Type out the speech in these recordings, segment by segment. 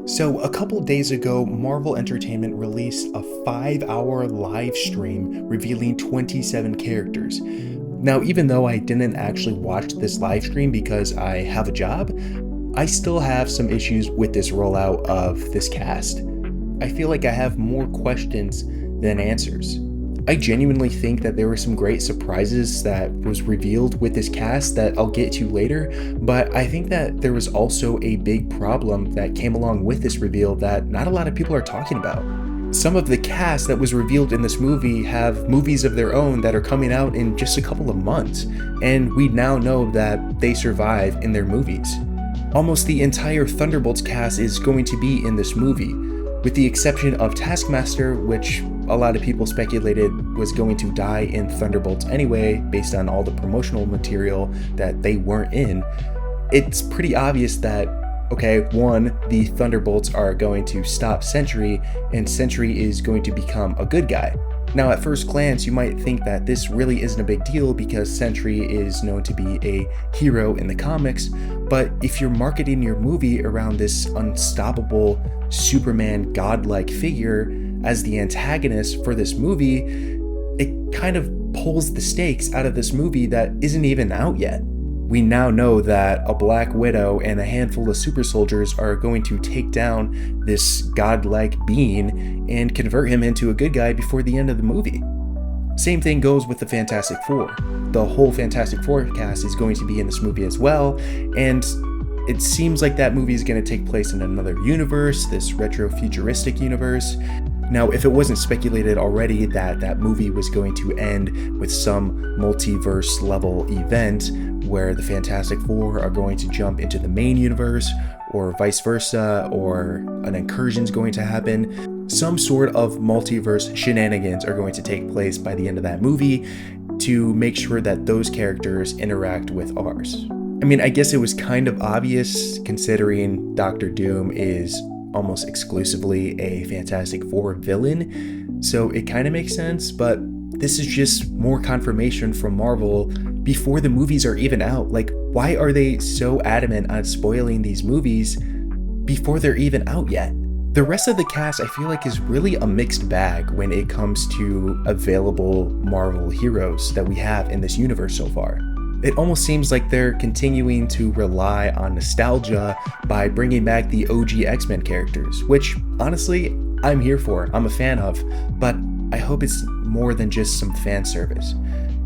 So, a couple days ago, Marvel Entertainment released a 5-hour live stream revealing 27 characters. Now, even though I didn't actually watch this live stream because I have a job, I still have some issues with this rollout of this cast. I feel like I have more questions than answers. I genuinely think that there were some great surprises that was revealed with this cast that I'll get to later, but I think that there was also a big problem that came along with this reveal that not a lot of people are talking about. Some of the cast that was revealed in this movie have movies of their own that are coming out in just a couple of months, and we now know that they survive in their movies. Almost the entire Thunderbolts cast is going to be in this movie, with the exception of Taskmaster, which a lot of people speculated was going to die in Thunderbolts anyway, based on all the promotional material that they weren't in. It's pretty obvious that, okay, one, the Thunderbolts are going to stop Sentry, and Sentry is going to become a good guy. Now, at first glance, you might think that this really isn't a big deal because Sentry is known to be a hero in the comics, but if you're marketing your movie around this unstoppable Superman godlike figure as the antagonist for this movie, it kind of pulls the stakes out of this movie that isn't even out yet. We now know that a Black Widow and a handful of super soldiers are going to take down this godlike being and convert him into a good guy before the end of the movie. Same thing goes with the Fantastic Four. The whole Fantastic Four cast is going to be in this movie as well, and it seems like that movie is going to take place in another universe, this retro-futuristic universe. Now, if it wasn't speculated already that that movie was going to end with some multiverse level event where the Fantastic Four are going to jump into the main universe, or vice versa, or an incursion's going to happen, some sort of multiverse shenanigans are going to take place by the end of that movie to make sure that those characters interact with ours. I mean, I guess it was kind of obvious considering Doctor Doom is almost exclusively a Fantastic Four villain, so it kind of makes sense, but this is just more confirmation from Marvel before the movies are even out. Like, why are they so adamant on spoiling these movies before they're even out yet? The rest of the cast I feel like is really a mixed bag when it comes to available Marvel heroes that we have in this universe so far. It almost seems like they're continuing to rely on nostalgia by bringing back the OG X-Men characters, which honestly, I'm here for, I'm a fan of, but I hope it's more than just some fan service.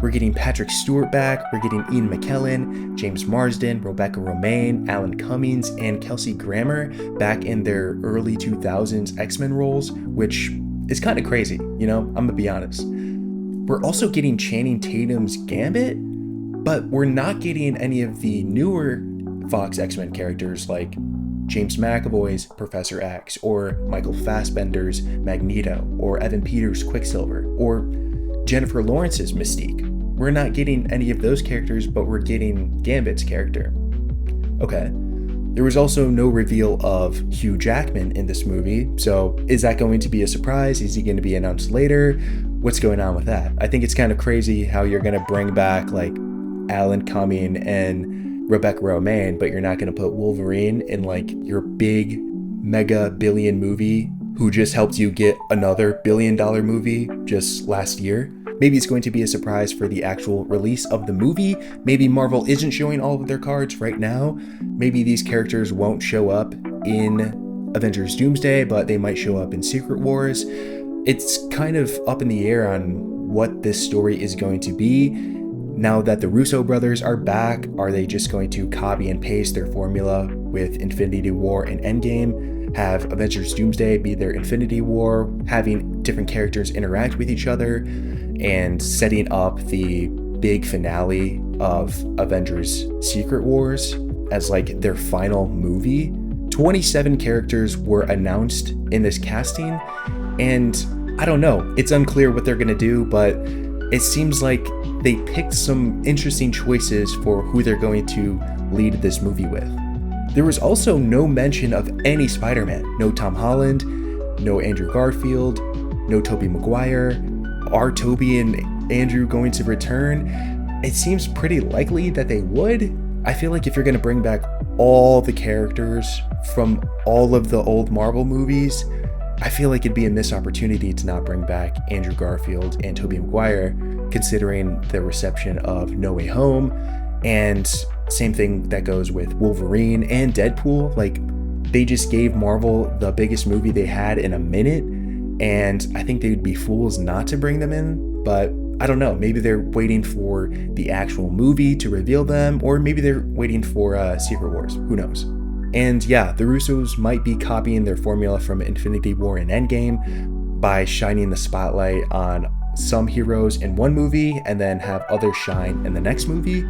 We're getting Patrick Stewart back, we're getting Ian McKellen, James Marsden, Rebecca Romijn, Alan Cummings, and Kelsey Grammer back in their early 2000s X-Men roles, which is kind of crazy, you know, I'm gonna be honest. We're also getting Channing Tatum's Gambit, but we're not getting any of the newer Fox X-Men characters like James McAvoy's Professor X, or Michael Fassbender's Magneto, or Evan Peters' Quicksilver, or Jennifer Lawrence's Mystique. We're not getting any of those characters, but we're getting Gambit's character. Okay. There was also no reveal of Hugh Jackman in this movie, so is that going to be a surprise? Is he going to be announced later? What's going on with that? I think it's kind of crazy how you're going to bring back like Alan Cumming and Rebecca Romijn, but you're not going to put Wolverine in like your big mega billion movie who just helped you get another billion-dollar movie just last year. Maybe it's going to be a surprise for the actual release of the movie. Maybe Marvel isn't showing all of their cards right now. Maybe these characters won't show up in Avengers Doomsday, but they might show up in Secret Wars. It's kind of up in the air on what this story is going to be. Now that the Russo brothers are back, are they just going to copy and paste their formula with Infinity War and Endgame, have Avengers Doomsday be their Infinity War, having different characters interact with each other, and setting up the big finale of Avengers Secret Wars as like their final movie? 27 characters were announced in this casting, and I don't know, it's unclear what they're gonna do, but it seems like they picked some interesting choices for who they're going to lead this movie with. There was also no mention of any Spider-Man. No Tom Holland, no Andrew Garfield, no Tobey Maguire. Are Tobey and Andrew going to return? It seems pretty likely that they would. I feel like if you're going to bring back all the characters from all of the old Marvel movies, I feel like it'd be a missed opportunity to not bring back Andrew Garfield and Tobey Maguire, considering the reception of No Way Home. And same thing that goes with Wolverine and Deadpool. Like, they just gave Marvel the biggest movie they had in a minute, and I think they would be fools not to bring them in. But I don't know, maybe they're waiting for the actual movie to reveal them, or maybe they're waiting for Secret Wars, who knows. And yeah, the Russos might be copying their formula from Infinity War and Endgame by shining the spotlight on some heroes in one movie and then have others shine in the next movie.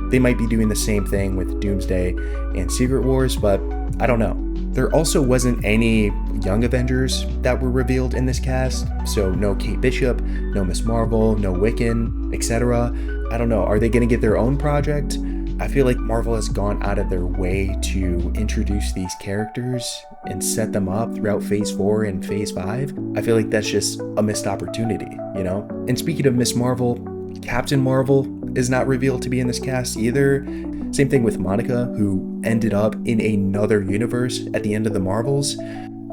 They might be doing the same thing with Doomsday and Secret Wars, but I don't know. There also wasn't any young Avengers that were revealed in this cast, so no Kate Bishop, no Miss Marvel, no Wiccan, etc. I don't know, are they going to get their own project? I feel like Marvel has gone out of their way to introduce these characters and set them up throughout Phase 4 and Phase 5. I feel like that's just a missed opportunity, you know? And speaking of Miss Marvel, Captain Marvel is not revealed to be in this cast either. Same thing with Monica, who ended up in another universe at the end of the Marvels.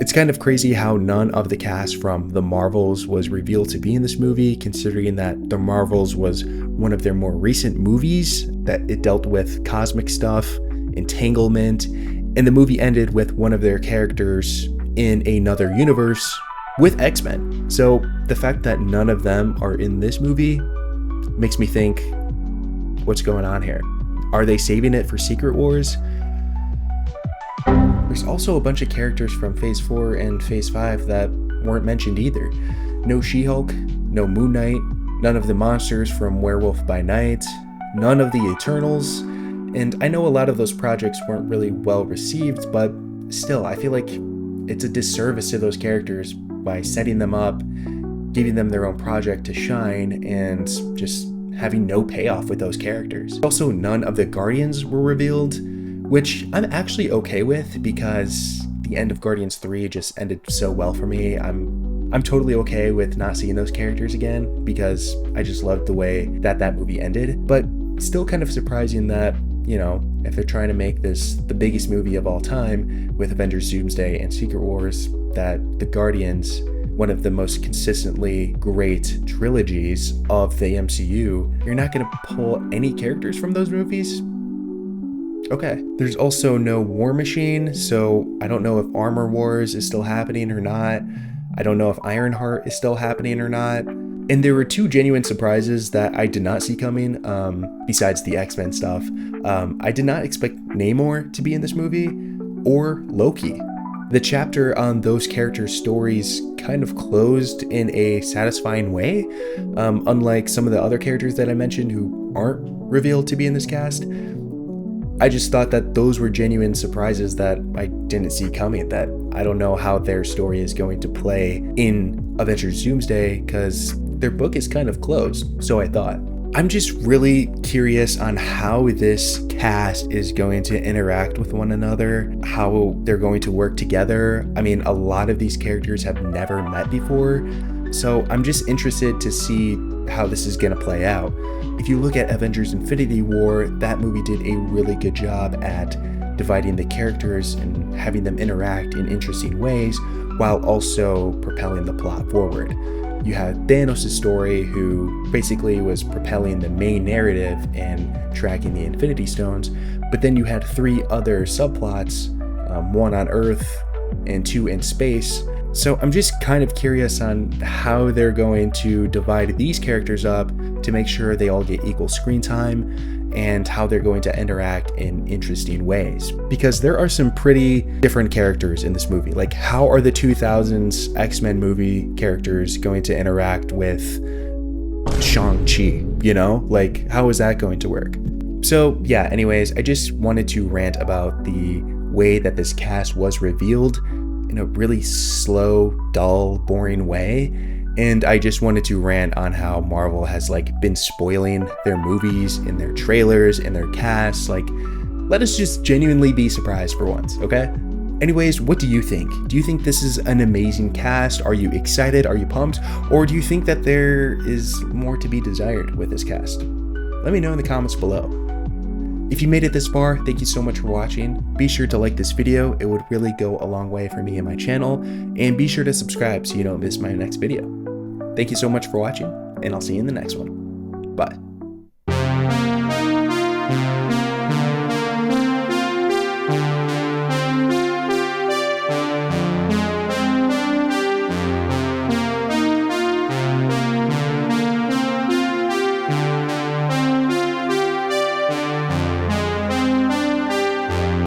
It's kind of crazy how none of the cast from the Marvels was revealed to be in this movie, considering that the Marvels was one of their more recent movies, that it dealt with cosmic stuff, entanglement, and the movie ended with one of their characters in another universe with X-Men. So the fact that none of them are in this movie makes me think, what's going on here? Are they saving it for Secret Wars? There's also a bunch of characters from Phase 4 and Phase 5 that weren't mentioned either. No She-Hulk, no Moon Knight, none of the monsters from Werewolf by Night, none of the Eternals, and I know a lot of those projects weren't really well received, but still, I feel like it's a disservice to those characters by setting them up, giving them their own project to shine, and just having no payoff with those characters. Also, none of the Guardians were revealed, which I'm actually okay with because the end of Guardians 3 just ended so well for me. I'm totally okay with not seeing those characters again because I just loved the way that that movie ended. But still kind of surprising that, you know, if they're trying to make this the biggest movie of all time with Avengers Doomsday and Secret Wars, that the Guardians, one of the most consistently great trilogies of the MCU, you're not going to pull any characters from those movies? Okay. There's also no War Machine, so I don't know if Armor Wars is still happening or not. I don't know if Ironheart is still happening or not. And there were two genuine surprises that I did not see coming, besides the X-Men stuff. I did not expect Namor to be in this movie, or Loki. The chapter on those characters' stories kind of closed in a satisfying way, unlike some of the other characters that I mentioned who aren't revealed to be in this cast. I just thought that those were genuine surprises that I didn't see coming, that I don't know how their story is going to play in Avengers Doomsday because their book is kind of closed, so I thought. I'm just really curious on how this cast is going to interact with one another, how they're going to work together. I mean, a lot of these characters have never met before, so I'm just interested to see how this is going to play out. If you look at Avengers Infinity War, that movie did a really good job at dividing the characters and having them interact in interesting ways while also propelling the plot forward. You had Thanos' story, who basically was propelling the main narrative and tracking the Infinity Stones, but then you had three other subplots, one on Earth and two in space. So I'm just kind of curious on how they're going to divide these characters up to make sure they all get equal screen time and how they're going to interact in interesting ways. Because there are some pretty different characters in this movie. Like, how are the 2000s X-Men movie characters going to interact with Shang-Chi, you know? Like, how is that going to work? So yeah, anyways, I just wanted to rant about the way that this cast was revealed in a really slow, dull, boring way. And I just wanted to rant on how Marvel has been spoiling their movies and their trailers and their casts. Let us just genuinely be surprised for once, okay? Anyways, what do you think? Do you think this is an amazing cast? Are you excited? Are you pumped? Or do you think that there is more to be desired with this cast? Let me know in the comments below. If you made it this far, thank you so much for watching. Be sure to like this video, it would really go a long way for me and my channel, and be sure to subscribe so you don't miss my next video. Thank you so much for watching, and I'll see you in the next one. Bye.